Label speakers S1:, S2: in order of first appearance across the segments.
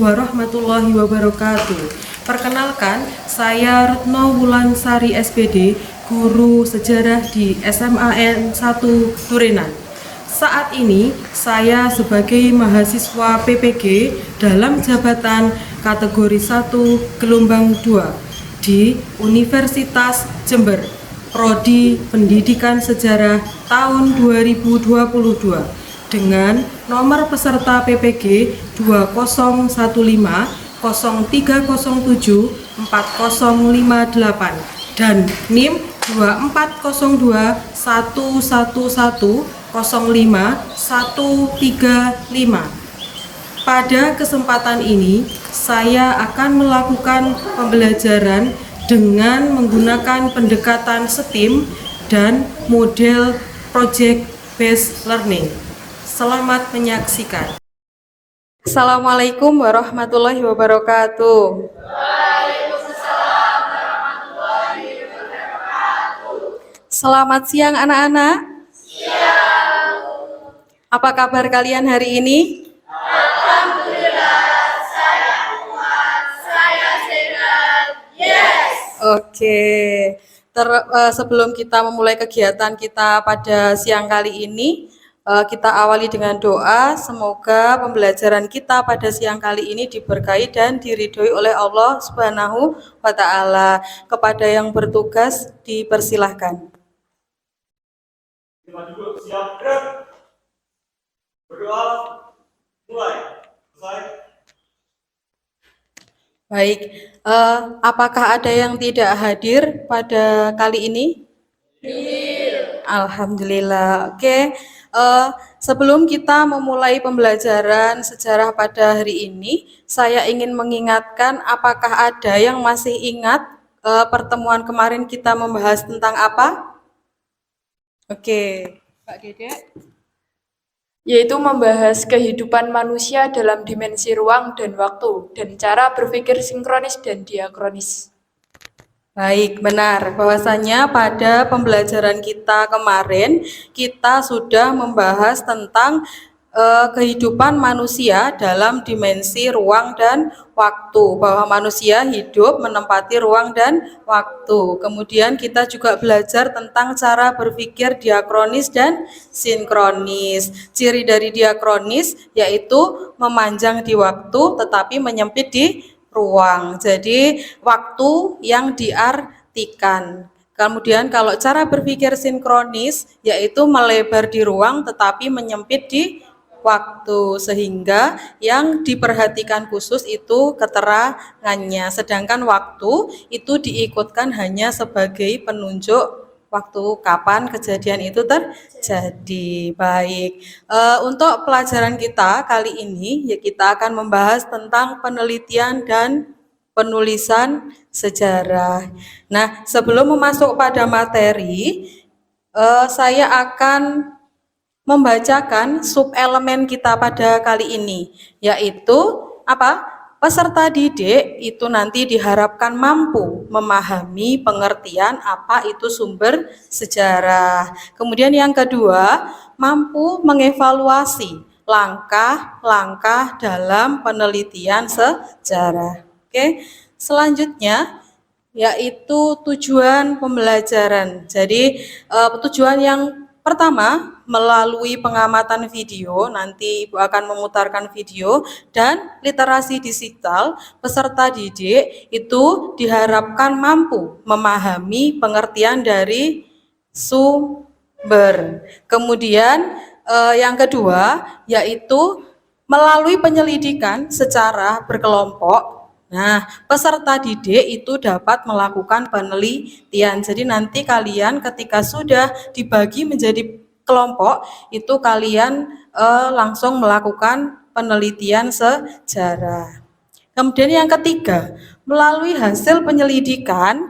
S1: warahmatullahi wabarakatuh. Perkenalkan, saya Retno Wulansari SPD, guru sejarah di SMAN 1 Turenan. Saat ini, saya sebagai mahasiswa PPG dalam jabatan kategori 1 gelombang 2 di Universitas Jember, Prodi Pendidikan Sejarah tahun 2022 dengan nomor peserta PPG 2015 0307 4058 dan NIM 2402 111 05 135. Pada kesempatan ini, saya akan melakukan pembelajaran dengan menggunakan pendekatan STEAM dan model Project Based Learning. Selamat menyaksikan. Assalamualaikum warahmatullahi wabarakatuh. Waalaikumsalam warahmatullahi wabarakatuh. Selamat siang anak-anak. Siang. Apa kabar kalian hari ini? Alhamdulillah, saya kuat, saya sehat. Yes. Oke. Sebelum kita memulai kegiatan kita pada siang kali ini, kita awali dengan doa. Semoga pembelajaran kita pada siang kali ini diberkahi dan diridhoi oleh Allah Subhanahu wa Ta'ala. Kepada yang bertugas, dipersilahkan.
S2: Siap, gerak. Berdoa, mulai. Selesai.
S1: Baik, apakah ada yang tidak hadir pada kali ini? Alhamdulillah. Oke. Sebelum kita memulai pembelajaran sejarah pada hari ini, saya ingin mengingatkan apakah ada yang masih ingat pertemuan kemarin kita membahas tentang apa? Oke, Pak Dede.
S3: Yaitu membahas kehidupan manusia dalam dimensi ruang dan waktu dan cara berpikir sinkronis dan diakronis.
S1: Baik, benar. Bahwasanya pada pembelajaran kita kemarin, kita sudah membahas tentang kehidupan manusia dalam dimensi ruang dan waktu. Bahwa manusia hidup menempati ruang dan waktu. Kemudian kita juga belajar tentang cara berpikir diakronis dan sinkronis. Ciri dari diakronis yaitu memanjang di waktu tetapi menyempit di ruang. Jadi waktu yang diartikan. Kemudian kalau cara berpikir sinkronis yaitu melebar di ruang tetapi menyempit di waktu, sehingga yang diperhatikan khusus itu keterangannya, sedangkan waktu itu diikutkan hanya sebagai penunjuk waktu kapan kejadian itu terjadi. Baik, untuk pelajaran kita kali ini ya kita akan membahas tentang penelitian dan penulisan sejarah. Nah, sebelum masuk pada materi, saya akan membacakan subelemen kita pada kali ini, yaitu apa? Peserta didik itu nanti diharapkan mampu memahami pengertian apa itu sumber sejarah. Kemudian yang kedua, mampu mengevaluasi langkah-langkah dalam penelitian sejarah. Oke, selanjutnya yaitu tujuan pembelajaran. Jadi tujuan yang pertama, melalui pengamatan video, nanti Ibu akan memutarkan video, dan literasi digital, peserta didik itu diharapkan mampu memahami pengertian dari sumber. Kemudian yang kedua, yaitu melalui penyelidikan secara berkelompok. Nah, peserta didik itu dapat melakukan penelitian. Jadi nanti kalian ketika sudah dibagi menjadi kelompok, itu kalian langsung melakukan penelitian sejarah. Kemudian yang ketiga, melalui hasil penyelidikan,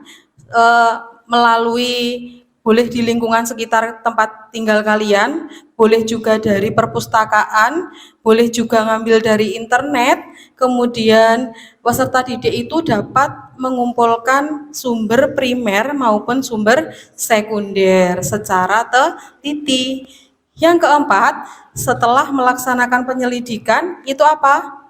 S1: melalui boleh di lingkungan sekitar tempat tinggal kalian, boleh juga dari perpustakaan, boleh juga ngambil dari internet. Kemudian peserta didik itu dapat mengumpulkan sumber primer maupun sumber sekunder secara teliti. Yang keempat, setelah melaksanakan penyelidikan, itu apa?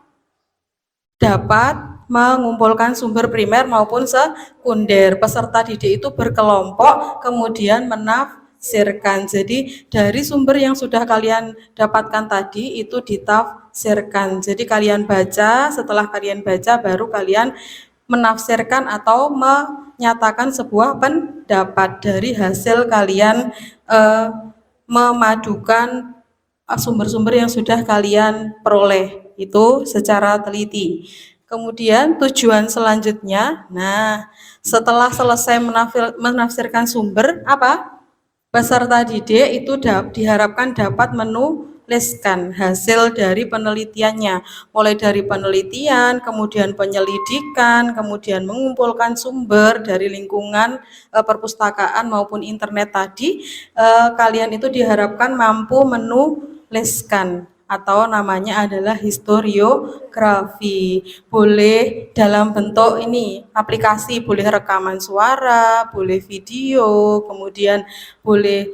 S1: dapat mengumpulkan sumber primer maupun sekunder. Peserta didik itu berkelompok kemudian menafsirkan. Jadi dari sumber yang sudah kalian dapatkan tadi itu ditafsirkan. Jadi kalian baca, setelah kalian baca baru kalian menafsirkan atau menyatakan sebuah pendapat dari hasil kalian memadukan sumber-sumber yang sudah kalian peroleh itu secara teliti. Kemudian tujuan selanjutnya, nah setelah selesai menafsirkan sumber, apa? Peserta didik itu diharapkan dapat menuliskan hasil dari penelitiannya, mulai dari penelitian, kemudian penyelidikan, kemudian mengumpulkan sumber dari lingkungan perpustakaan maupun internet tadi. Kalian itu diharapkan mampu menuliskan atau namanya adalah historiografi. Boleh dalam bentuk ini aplikasi, boleh rekaman suara, boleh video, kemudian boleh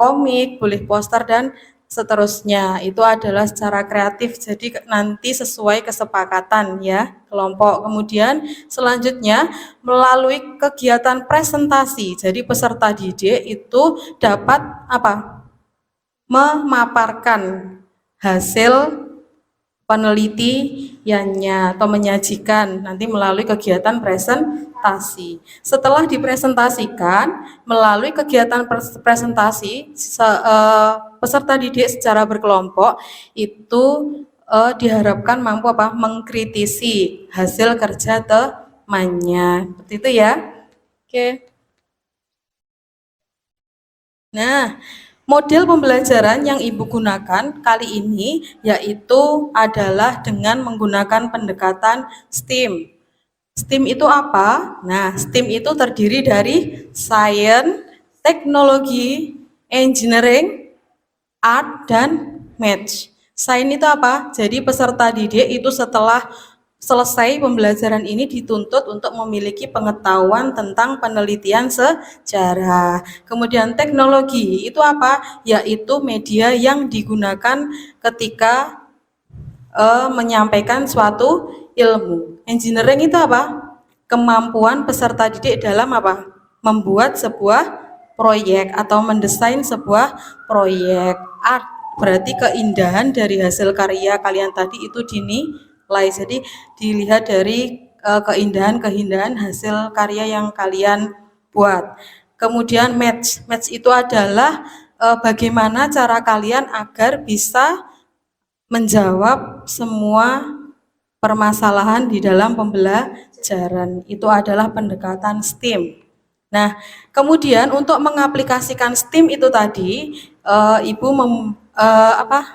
S1: komik, boleh poster dan seterusnya. Itu adalah secara kreatif, jadi nanti sesuai kesepakatan ya kelompok. Kemudian selanjutnya melalui kegiatan presentasi. Jadi peserta didik itu dapat apa? Memaparkan hasil penelitiannya atau menyajikan nanti melalui kegiatan presentasi. Setelah dipresentasikan melalui kegiatan presentasi peserta didik secara berkelompok itu diharapkan mampu apa? Mengkritisi hasil kerja temannya. Seperti itu ya. Oke. Nah, model pembelajaran yang Ibu gunakan kali ini yaitu adalah dengan menggunakan pendekatan STEAM. STEAM itu apa? Nah, STEAM itu terdiri dari Science, Teknologi, Engineering, Art, dan Math. Science itu apa? Jadi peserta didik itu setelah selesai pembelajaran ini dituntut untuk memiliki pengetahuan tentang penelitian sejarah. Kemudian teknologi itu apa? Yaitu media yang digunakan ketika menyampaikan suatu ilmu. Engineering itu apa? Kemampuan peserta didik dalam apa? Membuat sebuah proyek atau mendesain sebuah proyek. Art berarti keindahan dari hasil karya kalian tadi itu dinilai. Jadi dilihat dari keindahan hasil karya yang kalian buat. Kemudian match itu adalah bagaimana cara kalian agar bisa menjawab semua permasalahan di dalam pembelajaran. Itu adalah pendekatan STEAM. Nah, kemudian untuk mengaplikasikan STEAM itu tadi, Ibu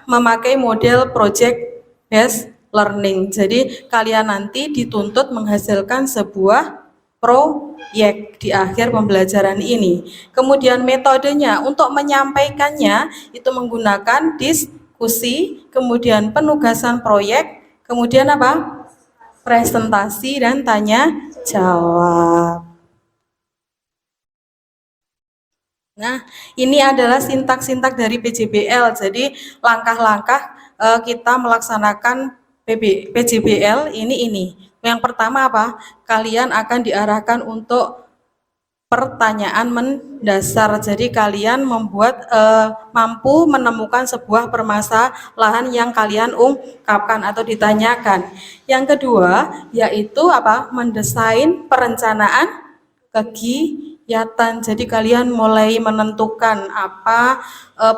S1: memakai model project based learning. Jadi kalian nanti dituntut menghasilkan sebuah proyek di akhir pembelajaran ini. Kemudian metodenya untuk menyampaikannya itu menggunakan diskusi, kemudian penugasan proyek, kemudian apa? Presentasi dan tanya jawab. Nah, ini adalah sintak-sintak dari PJBL. Jadi langkah-langkah kita melaksanakan PJBL ini. Yang pertama apa? Kalian akan diarahkan untuk pertanyaan mendasar. Jadi kalian membuat mampu menemukan sebuah permasalahan yang kalian ungkapkan atau ditanyakan. Yang kedua yaitu apa? Mendesain perencanaan kegiatan. Jadi kalian mulai menentukan apa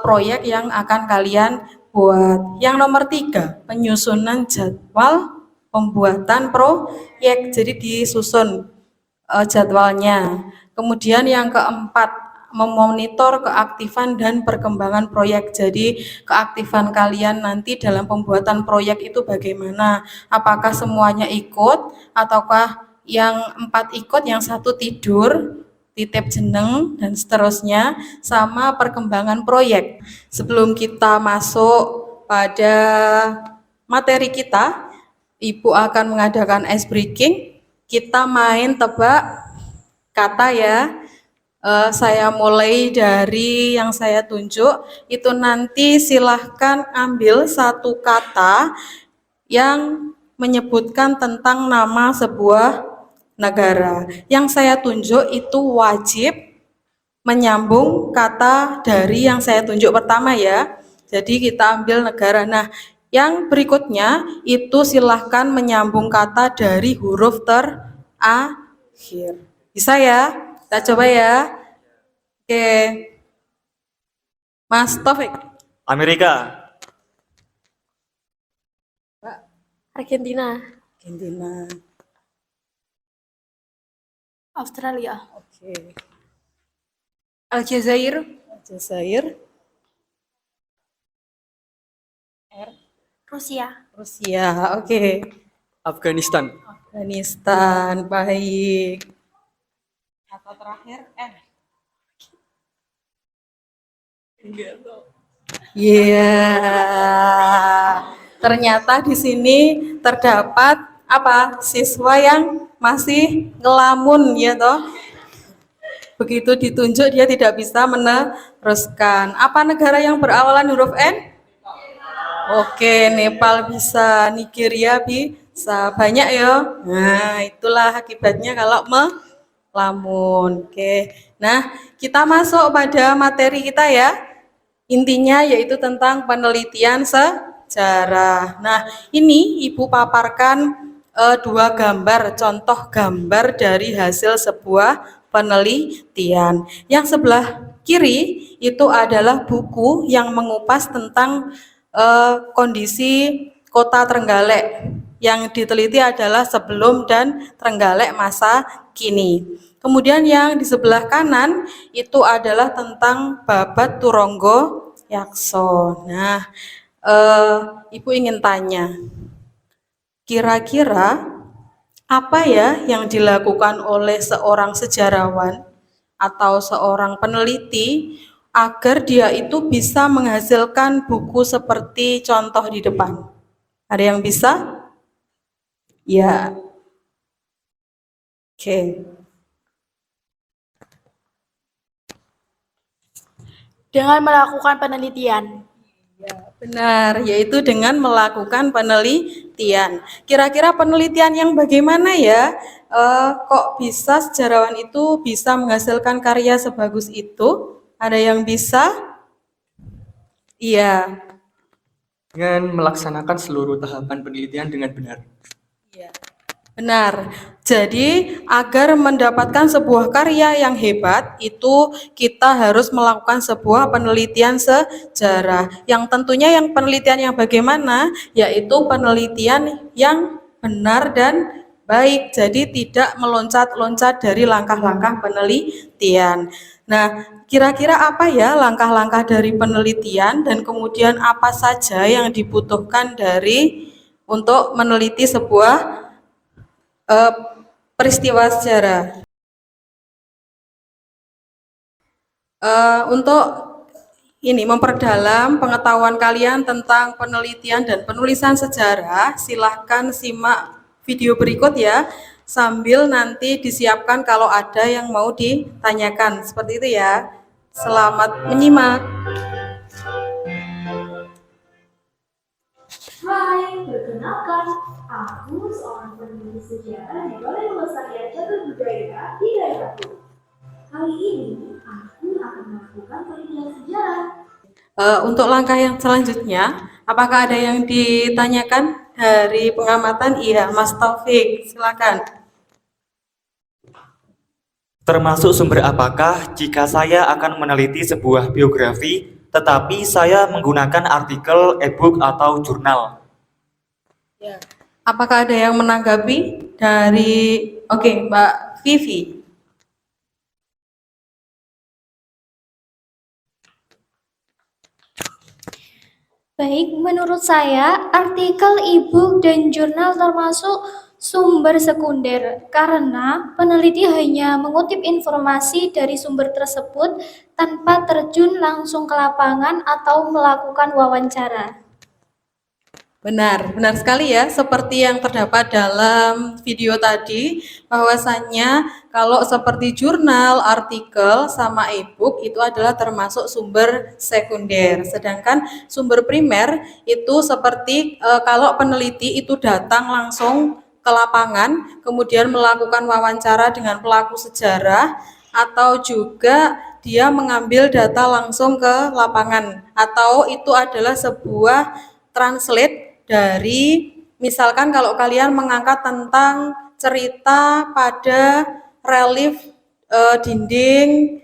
S1: proyek yang akan kalian buat. Yang nomor 3, penyusunan jadwal pembuatan proyek. Jadi disusun jadwalnya. Kemudian yang keempat, memonitor keaktifan dan perkembangan proyek. Jadi keaktifan kalian nanti dalam pembuatan proyek itu bagaimana? Apakah semuanya ikut ataukah yang 4 ikut, yang 1 tidur, titip jeneng dan seterusnya, sama perkembangan proyek. Sebelum kita masuk pada materi kita, Ibu akan mengadakan ice breaking. Kita main tebak kata ya. Saya mulai dari yang saya tunjuk, itu nanti silahkan ambil satu kata yang menyebutkan tentang nama sebuah negara. Yang saya tunjuk itu wajib menyambung kata dari yang saya tunjuk pertama ya. Jadi kita ambil negara. Nah, yang berikutnya itu silahkan menyambung kata dari huruf terakhir. Bisa ya? Kita coba ya. Oke. Mas Taufik.
S2: Amerika,
S4: Argentina,
S1: Argentina.
S4: Australia,
S1: Oke.
S4: Aljazair,
S1: Aljazair.
S4: Rusia,
S1: Rusia. Oke.
S5: Afghanistan,
S1: Afghanistan. Baik. Kata terakhir N. Iya. Ternyata di sini terdapat apa? Siswa yang masih ngelamun ya toh. Begitu ditunjuk dia tidak bisa meneruskan. Apa negara yang berawalan huruf N? Oke, Nepal bisa, Nigeria bisa, banyak ya. Nah, itulah akibatnya kalau melamun. Oke. Nah, kita masuk pada materi kita ya. Intinya yaitu tentang penelitian sejarah. Nah, ini Ibu paparkan dua gambar, contoh gambar dari hasil sebuah penelitian. Yang sebelah kiri itu adalah buku yang mengupas tentang kondisi kota Trenggalek. Yang diteliti adalah sebelum dan Trenggalek masa kini. Kemudian yang di sebelah kanan itu adalah tentang Babat Turonggo Yakso. Nah, Ibu ingin tanya, kira-kira apa ya yang dilakukan oleh seorang sejarawan atau seorang peneliti agar dia itu bisa menghasilkan buku seperti contoh di depan? Ada yang bisa? Ya. Oke.
S4: dengan melakukan penelitian.
S1: Benar, yaitu dengan melakukan penelitian. Kira-kira penelitian yang bagaimana ya? Kok bisa sejarawan itu bisa menghasilkan karya sebagus itu? Ada yang bisa? Iya.
S5: dengan melaksanakan seluruh tahapan penelitian dengan benar.
S1: Benar. Jadi, agar mendapatkan sebuah karya yang hebat, itu kita harus melakukan sebuah penelitian sejarah. Yang tentunya yang penelitian yang bagaimana, yaitu penelitian yang benar dan baik. Jadi, tidak meloncat-loncat dari langkah-langkah penelitian. Nah, kira-kira apa ya langkah-langkah dari penelitian dan kemudian apa saja yang dibutuhkan untuk meneliti sebuah peristiwa sejarah. Untuk ini memperdalam pengetahuan kalian tentang penelitian dan penulisan sejarah, silahkan simak video berikut ya, sambil nanti disiapkan kalau ada yang mau ditanyakan. Seperti itu ya. Selamat menyimak.
S6: Hai, perkenalkan, aku seorang penulis sejarah di Balai Pelestarian Cagar Budaya di daerahku. Kali ini, aku akan melakukan penelitian sejarah.
S1: Untuk langkah yang selanjutnya, apakah ada yang ditanyakan dari pengamatan? Iya, Mas Taufik, silakan.
S2: termasuk sumber apakah jika saya akan meneliti sebuah biografi, tetapi saya menggunakan artikel, e-book, atau jurnal?
S1: Apakah ada yang menanggapi dari Mbak Vivi?
S7: Baik, menurut saya, artikel, e-book, dan jurnal termasuk sumber sekunder karena peneliti hanya mengutip informasi dari sumber tersebut tanpa terjun langsung ke lapangan atau melakukan wawancara.
S1: Benar, benar sekali ya. Seperti yang terdapat dalam video tadi, bahwasannya kalau seperti jurnal, artikel, sama e-book itu adalah termasuk sumber sekunder. Sedangkan sumber primer itu seperti kalau peneliti itu datang langsung ke lapangan, kemudian melakukan wawancara dengan pelaku sejarah, atau juga dia mengambil data langsung ke lapangan, atau itu adalah sebuah translate dari misalkan kalau kalian mengangkat tentang cerita pada relief dinding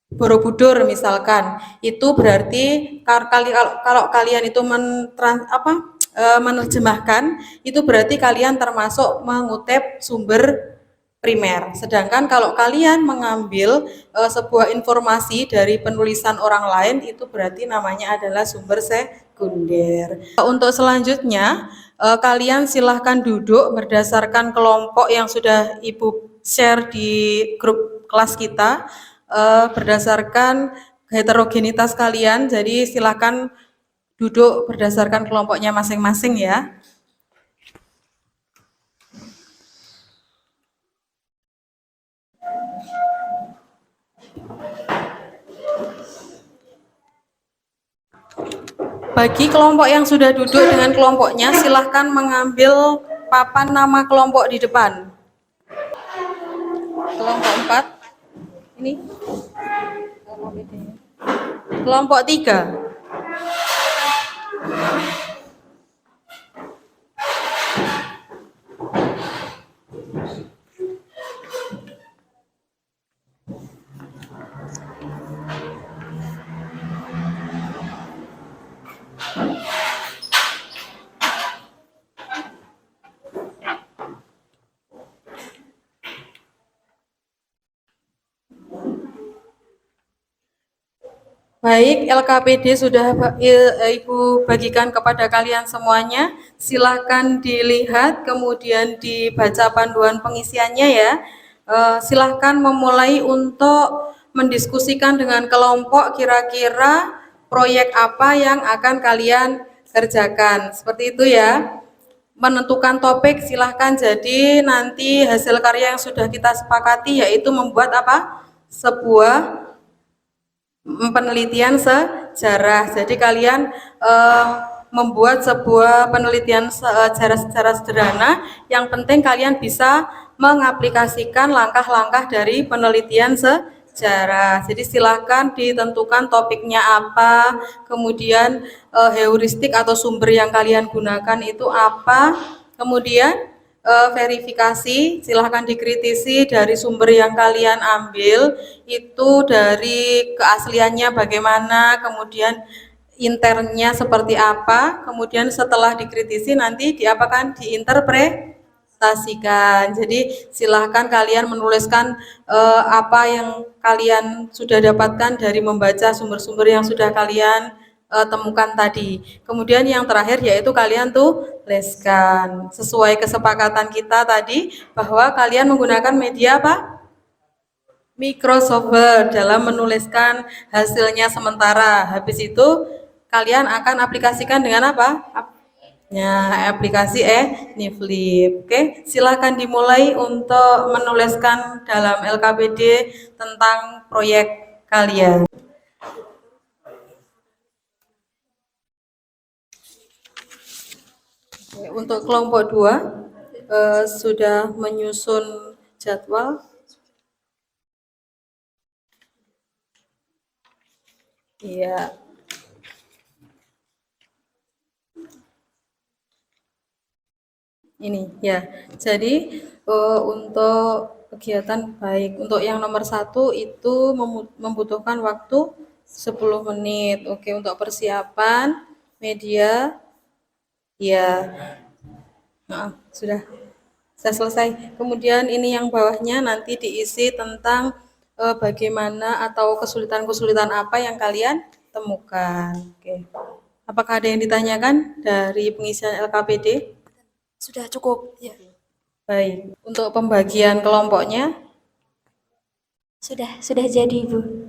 S1: Borobudur misalkan, itu berarti kalau kalian itu menerjemahkan, itu berarti kalian termasuk mengutip sumber primer. Sedangkan kalau kalian mengambil sebuah informasi dari penulisan orang lain, itu berarti namanya adalah sumber sekunder. Untuk selanjutnya, kalian silahkan duduk berdasarkan kelompok yang sudah Ibu share di grup kelas kita, berdasarkan heterogenitas kalian. Jadi silahkan duduk berdasarkan kelompoknya masing-masing ya. Bagi kelompok yang sudah duduk dengan kelompoknya, silahkan mengambil papan nama kelompok di depan. Kelompok 4, ini. Kelompok 3. Baik, LKPD sudah Ibu bagikan kepada kalian semuanya. Silahkan dilihat, kemudian dibaca panduan pengisiannya ya. Silahkan memulai untuk mendiskusikan dengan kelompok kira-kira proyek apa yang akan kalian kerjakan. Seperti itu ya. Menentukan topik silahkan, jadi nanti hasil karya yang sudah kita sepakati yaitu membuat apa? Sebuah penelitian sejarah. Jadi kalian membuat sebuah penelitian sejarah secara sederhana. Yang penting kalian bisa mengaplikasikan langkah-langkah dari penelitian sejarah. Jadi silakan ditentukan topiknya apa, kemudian heuristik atau sumber yang kalian gunakan itu apa, kemudian verifikasi, silahkan dikritisi dari sumber yang kalian ambil, itu dari keasliannya bagaimana, kemudian internnya seperti apa, kemudian setelah dikritisi nanti diapakan, diinterpretasikan. Jadi silahkan kalian menuliskan apa yang kalian sudah dapatkan dari membaca sumber-sumber yang sudah kalian temukan tadi. Kemudian yang terakhir yaitu kalian tuliskan sesuai kesepakatan kita tadi bahwa kalian menggunakan media apa? Microsoft Word dalam menuliskan hasilnya sementara. Habis itu kalian akan aplikasikan dengan apa? Aplikasi Niflip. Oke, silakan dimulai untuk menuliskan dalam LKPD tentang proyek kalian. Untuk kelompok 2 sudah menyusun jadwal. Iya. Ini ya. Jadi untuk kegiatan baik. Untuk yang nomor 1 itu membutuhkan waktu 10 menit. Oke, untuk persiapan media. Ya, sudah selesai. Kemudian ini yang bawahnya nanti diisi tentang bagaimana atau kesulitan-kesulitan apa yang kalian temukan. Oke. Apakah ada yang ditanyakan dari pengisian LKPD?
S4: Sudah cukup, ya.
S1: Baik. Untuk pembagian kelompoknya?
S7: Sudah jadi, Bu.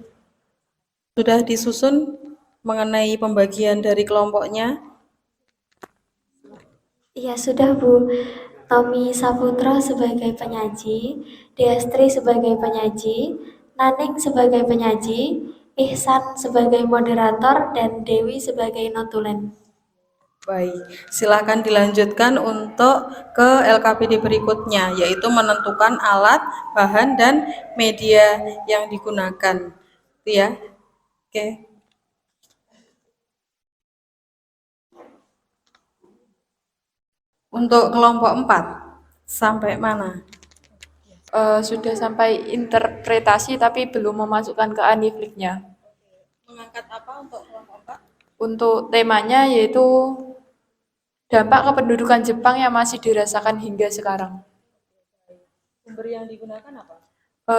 S1: Sudah disusun mengenai pembagian dari kelompoknya?
S4: Iya, sudah Bu. Tommy Saputra sebagai penyaji, Destri sebagai penyaji, Naning sebagai penyaji, Ihsan sebagai moderator, dan Dewi sebagai notulen.
S1: Baik, silakan dilanjutkan untuk ke LKPD berikutnya, yaitu menentukan alat, bahan, dan media yang digunakan. Itu ya. Oke. Untuk kelompok 4, sampai mana?
S3: Sudah sampai interpretasi tapi belum memasukkan ke anifliknya.
S1: Mengangkat apa untuk kelompok 4?
S3: Untuk temanya yaitu dampak kependudukan Jepang yang masih dirasakan hingga sekarang.
S1: Sumber yang digunakan apa?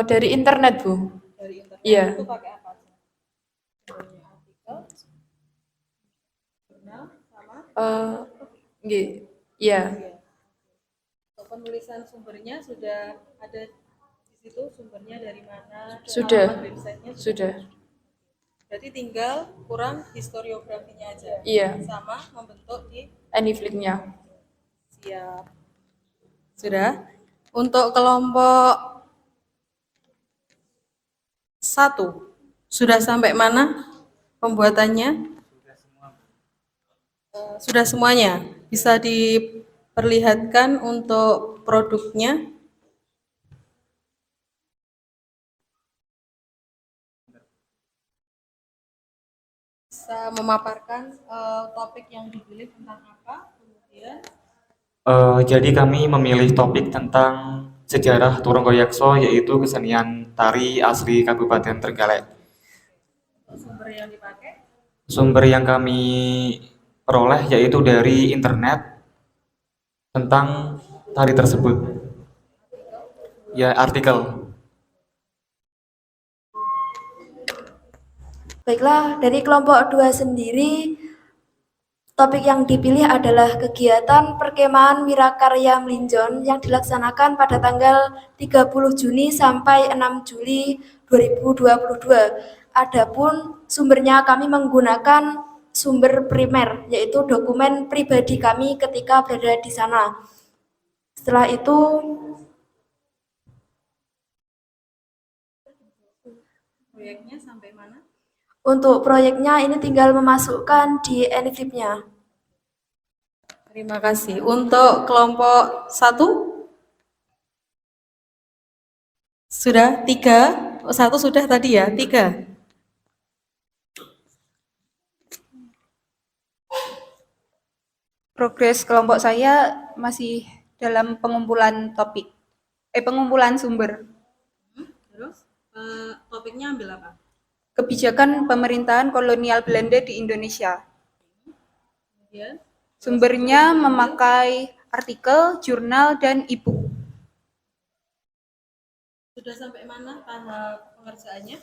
S3: Dari internet, Bu.
S1: Dari internet.
S3: Iya.
S1: Itu pakai apa? Sumbernya artikel, jurnal, sama?
S3: Nggih. Iya.
S1: Untuk penulisan sumbernya sudah ada di situ, sumbernya dari mana?
S3: Sudah.
S1: Alamat websitenya
S3: Sudah.
S1: Berarti tinggal kurang historiografinya aja.
S3: Iya.
S1: Sama membentuk di
S3: Anifliknya.
S1: siap. Sudah. Untuk kelompok 1, sudah sampai mana pembuatannya? Sudah semuanya. Bisa diperlihatkan untuk produknya. Bisa memaparkan topik yang dipilih tentang apa, kemudian
S2: Jadi kami memilih topik tentang sejarah Turunggoyakso, yaitu kesenian tari asli Kabupaten Trenggalek.
S1: sumber yang dipakai.
S2: Sumber yang kami peroleh yaitu dari internet tentang tari tersebut. Ya, artikel.
S4: Baiklah, dari kelompok 2 sendiri, topik yang dipilih adalah kegiatan perkemahan Wirakarya Melinjon yang dilaksanakan pada tanggal 30 Juni sampai 6 Juli 2022. Adapun sumbernya kami menggunakan sumber primer, yaitu dokumen pribadi kami ketika berada di sana. Setelah itu,
S1: Proyeknya sampai mana?
S4: untuk proyeknya ini tinggal memasukkan di Anyflip-nya.
S1: Terima kasih. Untuk kelompok 1, sudah 3. 1 sudah tadi ya, 3.
S8: Progres kelompok saya masih dalam pengumpulan pengumpulan sumber.
S1: Terus topiknya ambil apa?
S8: Kebijakan pemerintahan kolonial Belanda di Indonesia.
S1: Kemudian
S8: Sumbernya memakai artikel, jurnal, dan e-book.
S1: sudah sampai mana tahap pengerjaannya?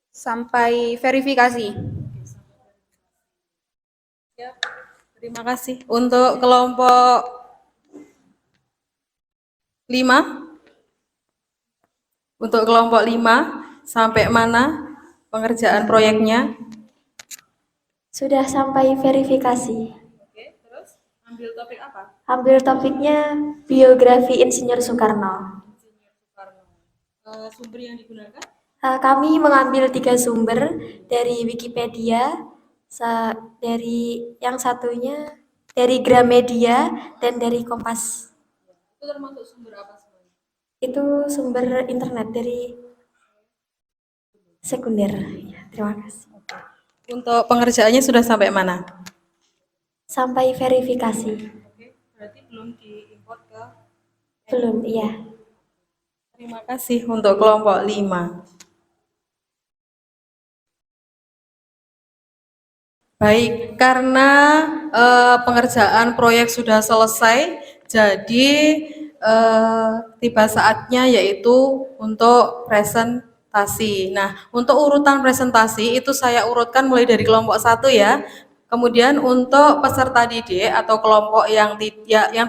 S8: Sampai verifikasi.
S1: Ya, terima kasih. Untuk kelompok 5, untuk kelompok 5 sampai mana pengerjaan proyeknya?
S4: Sudah sampai verifikasi.
S1: Oke, terus ambil topik apa?
S4: Ambil topiknya biografi Insinyur Soekarno.
S1: Sumber yang digunakan?
S4: Kami mengambil 3 sumber dari Wikipedia, dari yang satunya dari Gramedia, dan dari Kompas.
S1: Itu termasuk sumber apa semuanya?
S4: Itu sumber internet dari sekunder. Ya, terima kasih.
S1: Untuk pengerjaannya sudah sampai mana?
S4: Sampai verifikasi.
S1: Oke, berarti belum diimport ke.
S4: Belum, iya.
S1: Terima kasih untuk kelompok 5. Baik, karena pengerjaan proyek sudah selesai, jadi tiba saatnya yaitu untuk presentasi. Nah, untuk urutan presentasi itu saya urutkan mulai dari kelompok 1 ya. Kemudian untuk peserta didik atau kelompok yang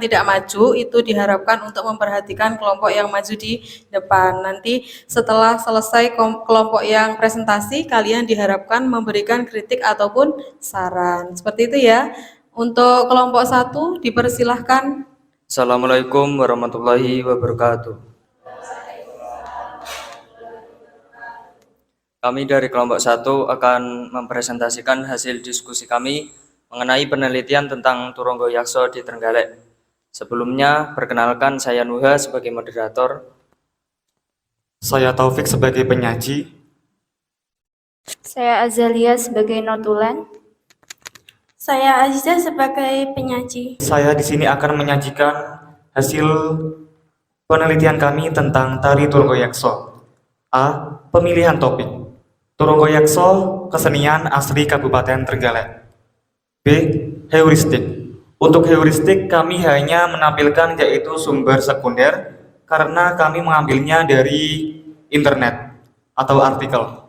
S1: tidak maju itu diharapkan untuk memperhatikan kelompok yang maju di depan. Nanti setelah selesai kelompok yang presentasi, kalian diharapkan memberikan kritik ataupun saran. Seperti itu ya. Untuk kelompok 1 dipersilahkan.
S5: Assalamualaikum warahmatullahi wabarakatuh. Kami dari kelompok 1 akan mempresentasikan hasil diskusi kami mengenai penelitian tentang Turonggo Yakso di Trenggalek. Sebelumnya, perkenalkan saya Nuha sebagai moderator.
S2: Saya Taufik sebagai penyaji.
S7: Saya Azalia sebagai notulen.
S9: Saya Aziza sebagai penyaji.
S2: Saya di sini akan menyajikan hasil penelitian kami tentang tari Turonggo Yakso. A. Pemilihan topik. Turonggo Yakso, kesenian asli Kabupaten Trenggalek. B. Heuristik. Untuk heuristik kami hanya menampilkan yaitu sumber sekunder karena kami mengambilnya dari internet atau artikel.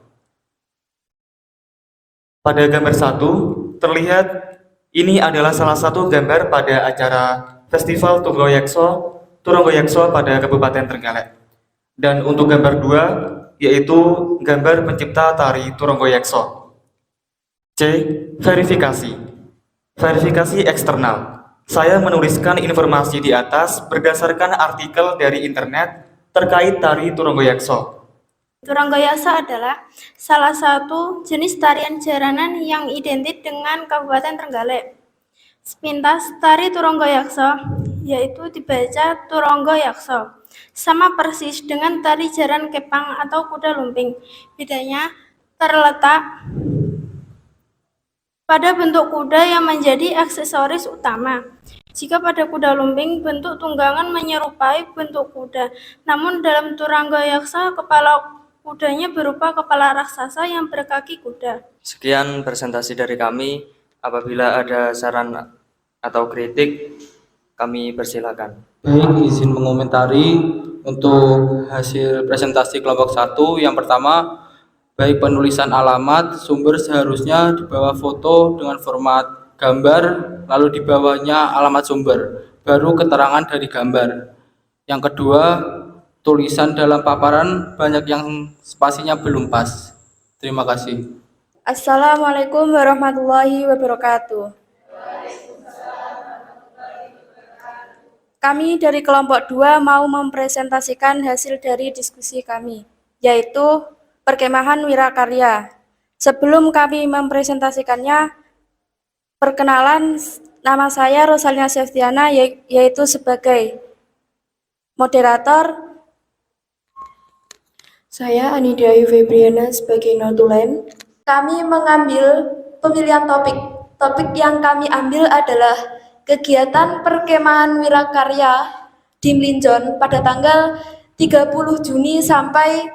S2: Pada gambar 1 terlihat ini adalah salah satu gambar pada acara Festival Turonggo Yakso pada Kabupaten Trenggalek. Dan untuk gambar 2 yaitu gambar pencipta tari Turonggo Yakso. C. Verifikasi. Verifikasi eksternal. Saya menuliskan informasi di atas berdasarkan artikel dari internet terkait tari Turonggo Yakso.
S9: Turonggo Yakso adalah salah satu jenis tarian jaranan yang identik dengan Kabupaten Trenggalek. Sepintas tari Turonggo Yakso yaitu dibaca Turonggo Yakso. Sama persis dengan tari jaran kepang atau kuda lumping. Bedanya terletak pada bentuk kuda yang menjadi aksesoris utama. Jika pada kuda lumping, bentuk tunggangan menyerupai bentuk kuda. Namun dalam Turonggo Yakso, kepala kudanya berupa kepala raksasa yang berkaki kuda.
S5: Sekian presentasi dari kami. Apabila ada saran atau kritik, kami persilakan.
S10: Baik, izin mengomentari untuk hasil presentasi kelompok 1. Yang pertama, baik penulisan alamat, sumber seharusnya di bawah foto dengan format gambar, lalu di bawahnya alamat sumber, baru keterangan dari gambar. Yang kedua, tulisan dalam paparan banyak yang spasinya belum pas. Terima kasih.
S4: Assalamualaikum warahmatullahi wabarakatuh. Kami dari kelompok 2 mau mempresentasikan hasil dari diskusi kami, yaitu perkemahan Wirakarya. Sebelum kami mempresentasikannya, perkenalan, nama saya Rosalina Septiana, yaitu sebagai moderator.
S3: Saya Anidayu Febriana sebagai notulen.
S4: Kami mengambil pemilihan topik. Topik yang kami ambil adalah kegiatan perkemahan Wirakarya di Melinjon pada tanggal 30 Juni sampai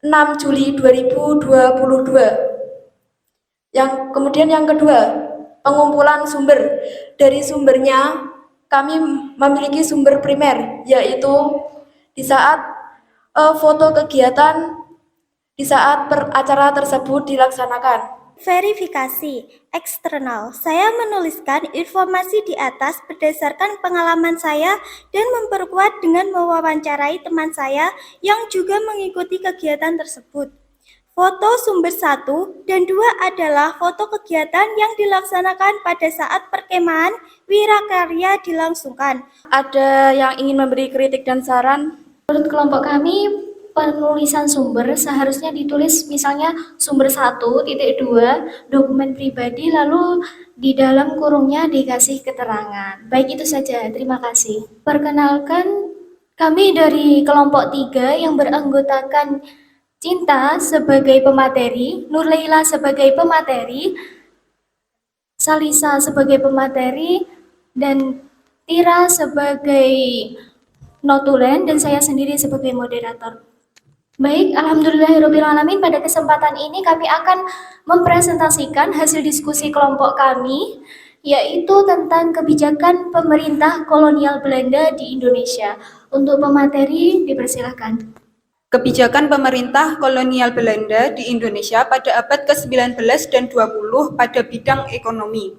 S4: 6 Juli 2022. Kemudian yang kedua, pengumpulan sumber. Dari sumbernya kami memiliki sumber primer, yaitu di saat foto kegiatan di saat acara tersebut dilaksanakan.
S11: Verifikasi eksternal. Saya menuliskan informasi di atas berdasarkan pengalaman saya dan memperkuat dengan mewawancarai teman saya yang juga mengikuti kegiatan tersebut. Foto sumber 1 dan 2 adalah foto kegiatan yang dilaksanakan pada saat perkemahan Wirakarya dilangsungkan.
S4: Ada yang ingin memberi kritik dan saran?
S7: Menurut kelompok kami, penulisan sumber seharusnya ditulis misalnya sumber 1.2 dokumen pribadi, lalu di dalam kurungnya dikasih keterangan. Baik, itu saja. Terima kasih. Perkenalkan, kami dari kelompok 3 yang beranggotakan Cinta sebagai pemateri, Nurleila sebagai pemateri, Salisa sebagai pemateri, dan Tira sebagai notulen, dan saya sendiri sebagai moderator. Baik, alhamdulillahirrahmanirrahim, pada kesempatan ini kami akan mempresentasikan hasil diskusi kelompok kami, yaitu tentang kebijakan pemerintah kolonial Belanda di Indonesia. Untuk pemateri, dipersilakan.
S8: Kebijakan pemerintah kolonial Belanda di Indonesia pada abad ke-19 dan 20 pada bidang ekonomi.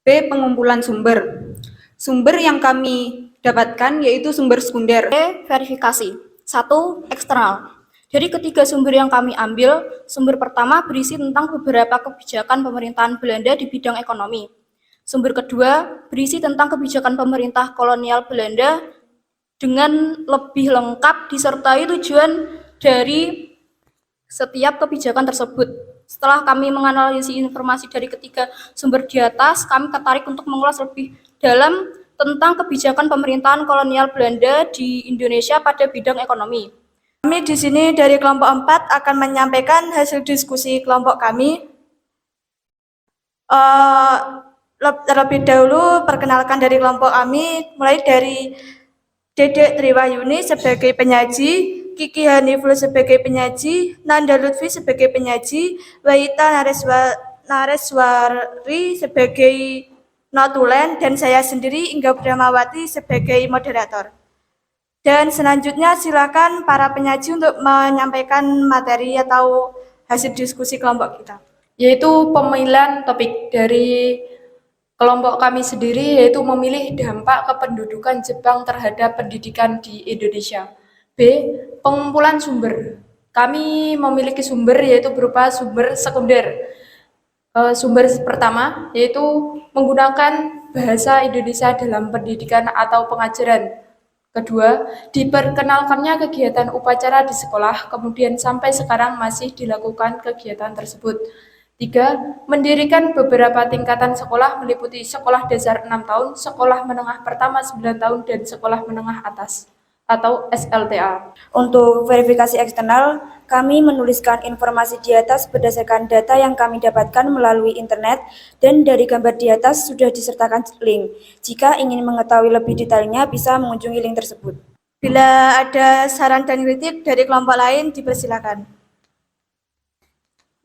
S8: B. Pengumpulan sumber. Sumber yang kami dapatkan yaitu sumber sekunder.
S4: B. Verifikasi. 1. Eksternal. Dari ketiga sumber yang kami ambil, sumber pertama berisi tentang beberapa kebijakan pemerintahan Belanda di bidang ekonomi.
S9: Sumber kedua berisi tentang kebijakan pemerintah kolonial Belanda dengan lebih lengkap disertai tujuan dari setiap kebijakan tersebut. Setelah kami menganalisis informasi dari ketiga sumber di atas, kami tertarik untuk mengulas lebih dalam tentang kebijakan pemerintahan kolonial Belanda di Indonesia pada bidang ekonomi. Kami di sini dari kelompok 4 akan menyampaikan hasil diskusi kelompok kami. Terlebih dahulu perkenalkan dari kelompok kami, mulai dari Dedek Triwayuni sebagai penyaji, Kiki Haniful sebagai penyaji, Nanda Lutfi sebagai penyaji, Waita Nareswari sebagai notulen, dan saya sendiri Ingga Bramawati sebagai moderator. Dan selanjutnya silakan para penyaji untuk menyampaikan materi atau hasil diskusi kelompok kita.
S3: Yaitu pemilihan topik dari kelompok kami sendiri, yaitu memilih dampak kependudukan Jepang terhadap pendidikan di Indonesia. B. Pengumpulan sumber. Kami memiliki sumber yaitu berupa sumber sekunder. Sumber pertama yaitu menggunakan bahasa Indonesia dalam pendidikan atau pengajaran. Kedua, diperkenalkannya kegiatan upacara di sekolah, kemudian sampai sekarang masih dilakukan kegiatan tersebut. 3. Mendirikan beberapa tingkatan sekolah meliputi sekolah dasar 6 tahun, sekolah menengah pertama 9 tahun, dan sekolah menengah atas atau SLTA.
S4: Untuk verifikasi eksternal, kami menuliskan informasi di atas berdasarkan data yang kami dapatkan melalui internet, dan dari gambar di atas sudah disertakan link. Jika ingin mengetahui lebih detailnya, bisa mengunjungi link tersebut.
S9: Bila ada saran dan kritik dari kelompok lain, dipersilakan.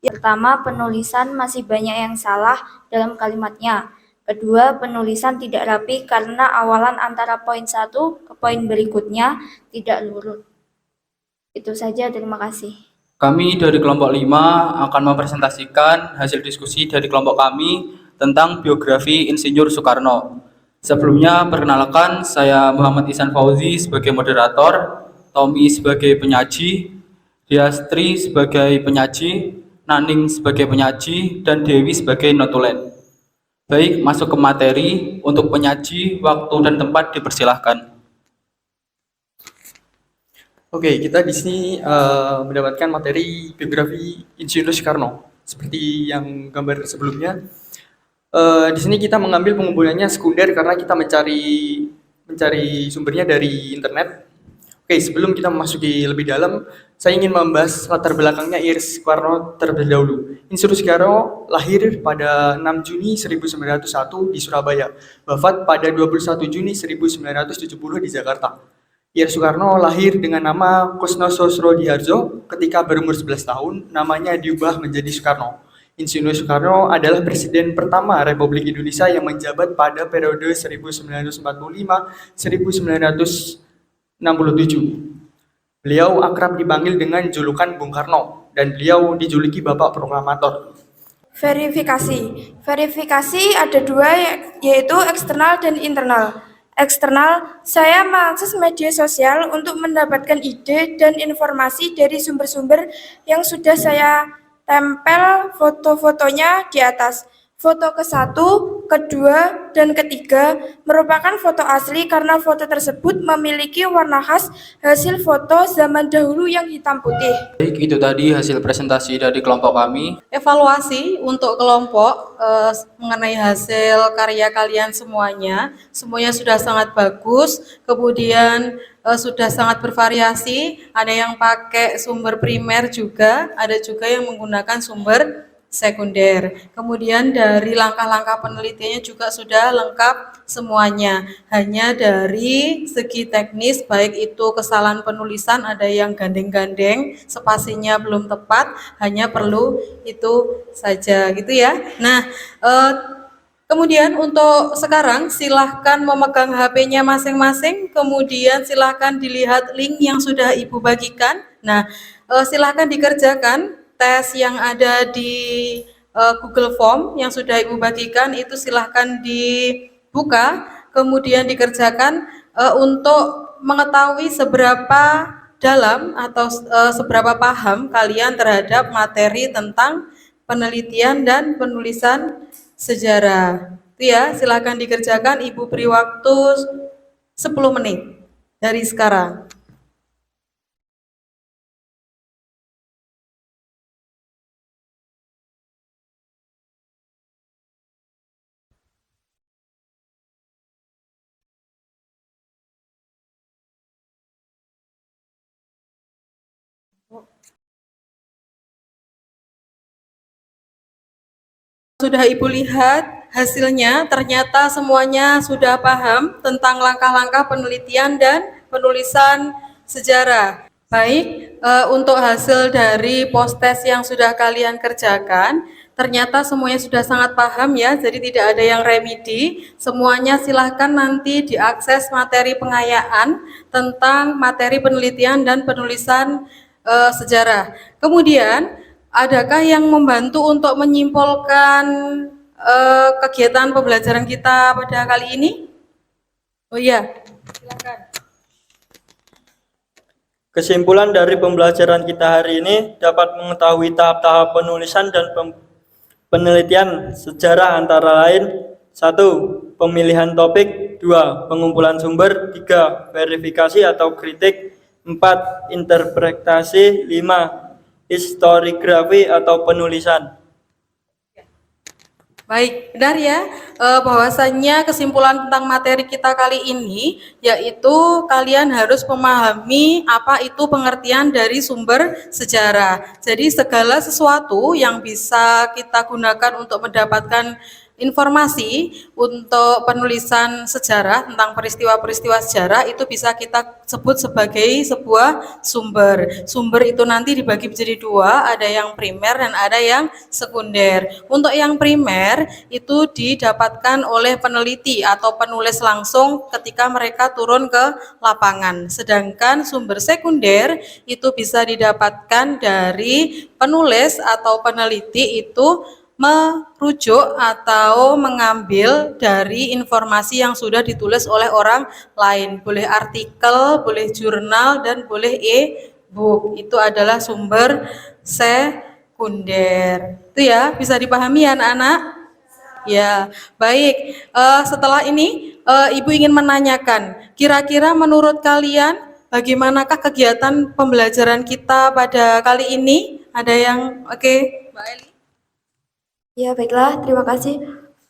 S7: Pertama, penulisan masih banyak yang salah dalam kalimatnya. Kedua, penulisan tidak rapi karena awalan antara poin 1 ke poin berikutnya tidak lurus. Itu saja, terima kasih.
S10: Kami dari kelompok 5 akan mempresentasikan hasil diskusi dari kelompok kami tentang biografi Insinyur Soekarno. Sebelumnya, perkenalkan, saya Muhammad Ihsan Fauzi sebagai moderator, Tommy sebagai penyaji, Diastri sebagai penyaji, Naning sebagai penyaji, dan Dewi sebagai notulen. Baik, masuk ke materi. Untuk penyaji, waktu dan tempat dipersilahkan.
S12: Oke, kita di sini mendapatkan materi biografi Insinyur Soekarno. Seperti yang gambar sebelumnya, di sini kita mengambil pengumpulannya sekunder karena kita mencari sumbernya dari internet. Oke, sebelum kita memasuki lebih dalam, saya ingin membahas latar belakangnya Soekarno terlebih dahulu. Insinyur Soekarno lahir pada 6 Juni 1901 di Surabaya, wafat pada 21 Juni 1970 di Jakarta. Soekarno lahir dengan nama Kusno Sosrodihardjo. Ketika berumur 11 tahun, namanya diubah menjadi Soekarno. Insinyur Soekarno adalah presiden pertama Republik Indonesia yang menjabat pada periode 1945-1967. Beliau akrab dipanggil dengan julukan Bung Karno, dan beliau dijuluki Bapak Proklamator.
S9: Verifikasi ada dua, yaitu eksternal dan internal. Eksternal, saya mengakses media sosial untuk mendapatkan ide dan informasi dari sumber-sumber yang sudah saya tempel foto-fotonya di atas. Foto ke-1, kedua, dan ketiga merupakan foto asli karena foto tersebut memiliki warna khas hasil foto zaman dahulu yang hitam putih.
S10: Baik, itu tadi hasil presentasi dari kelompok kami.
S1: Evaluasi untuk kelompok mengenai hasil karya kalian semuanya sudah sangat bagus, kemudian sudah sangat bervariasi, ada yang pakai sumber primer juga, ada juga yang menggunakan sumber sekunder. Kemudian dari langkah-langkah penelitiannya juga sudah lengkap semuanya. Hanya dari segi teknis, baik itu kesalahan penulisan, ada yang gandeng-gandeng, spasinya belum tepat, hanya perlu itu saja gitu ya. Nah, kemudian untuk sekarang silahkan memegang HP-nya masing-masing, kemudian silahkan dilihat link yang sudah Ibu bagikan. Nah, silahkan dikerjakan tes yang ada di Google Form yang sudah Ibu bagikan, itu silahkan dibuka, kemudian dikerjakan untuk mengetahui seberapa dalam atau seberapa paham kalian terhadap materi tentang penelitian dan penulisan sejarah. Itu ya, silakan dikerjakan. Ibu beri waktu 10 menit dari sekarang. Sudah Ibu lihat hasilnya, ternyata semuanya sudah paham tentang langkah-langkah penelitian dan penulisan sejarah. Baik, untuk hasil dari post-test yang sudah kalian kerjakan, ternyata semuanya sudah sangat paham ya, jadi tidak ada yang remedi. Semuanya silahkan nanti diakses materi pengayaan tentang materi penelitian dan penulisan sejarah. Kemudian, adakah yang membantu untuk menyimpulkan kegiatan pembelajaran kita pada kali ini? Oh iya, silakan.
S13: Kesimpulan dari pembelajaran kita hari ini dapat mengetahui tahap-tahap penulisan dan penelitian sejarah antara lain 1. Pemilihan topik 2. Pengumpulan sumber 3. Verifikasi atau kritik 4. Interpretasi 5. Historiografi atau penulisan.
S1: Baik, benar ya, bahwasannya kesimpulan tentang materi kita kali ini yaitu kalian harus memahami apa itu pengertian dari sumber sejarah. Jadi segala sesuatu yang bisa kita gunakan untuk mendapatkan informasi untuk penulisan sejarah tentang peristiwa-peristiwa sejarah itu bisa kita sebut sebagai sebuah sumber. Sumber itu nanti dibagi menjadi dua, ada yang primer dan ada yang sekunder. Untuk yang primer itu didapatkan oleh peneliti atau penulis langsung ketika mereka turun ke lapangan. Sedangkan sumber sekunder itu bisa didapatkan dari penulis atau peneliti itu merujuk atau mengambil dari informasi yang sudah ditulis oleh orang lain. Boleh artikel, boleh jurnal, dan boleh e-book. Itu adalah sumber sekunder. Itu ya, bisa dipahami ya anak-anak? Ya, baik. Setelah ini, Ibu ingin menanyakan, kira-kira menurut kalian bagaimanakah kegiatan pembelajaran kita pada kali ini? Ada yang oke, Mbak Eli?
S4: Ya, baiklah, terima kasih.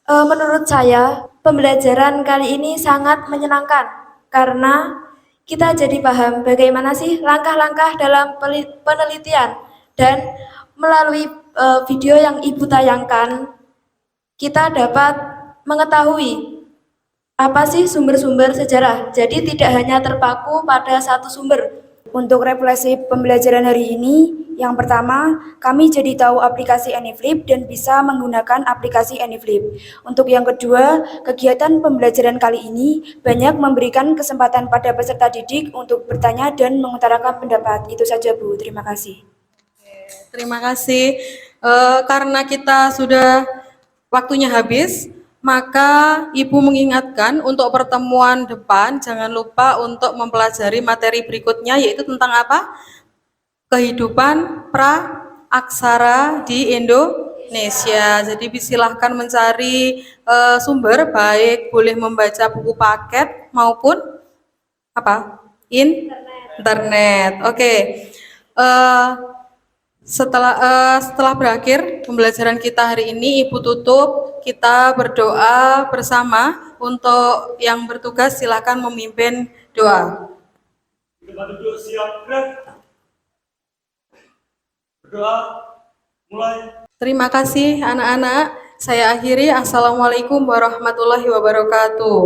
S4: Menurut saya, pembelajaran kali ini sangat menyenangkan karena kita jadi paham bagaimana sih langkah-langkah dalam penelitian dan melalui video yang Ibu tayangkan, kita dapat mengetahui apa sih sumber-sumber sejarah. Jadi tidak hanya terpaku pada satu sumber. Untuk refleksi pembelajaran hari ini, yang pertama, kami jadi tahu aplikasi AnyFlip dan bisa menggunakan aplikasi AnyFlip. Untuk yang kedua, kegiatan pembelajaran kali ini banyak memberikan kesempatan pada peserta didik untuk bertanya dan mengutarakan pendapat. Itu saja, Bu. Terima kasih.
S1: Terima kasih. Karena kita sudah waktunya habis, maka Ibu mengingatkan untuk pertemuan depan jangan lupa untuk mempelajari materi berikutnya yaitu tentang apa? Kehidupan pra-aksara di Indonesia. Jadi silahkan mencari sumber, baik boleh membaca buku paket maupun apa? Internet. Oke. Setelah berakhir pembelajaran kita hari ini, Ibu tutup, kita berdoa bersama. Untuk yang bertugas silakan memimpin doa.
S13: Kita duduk siap, berdoa, mulai.
S1: Terima kasih anak-anak. Saya akhiri. Assalamualaikum warahmatullahi wabarakatuh.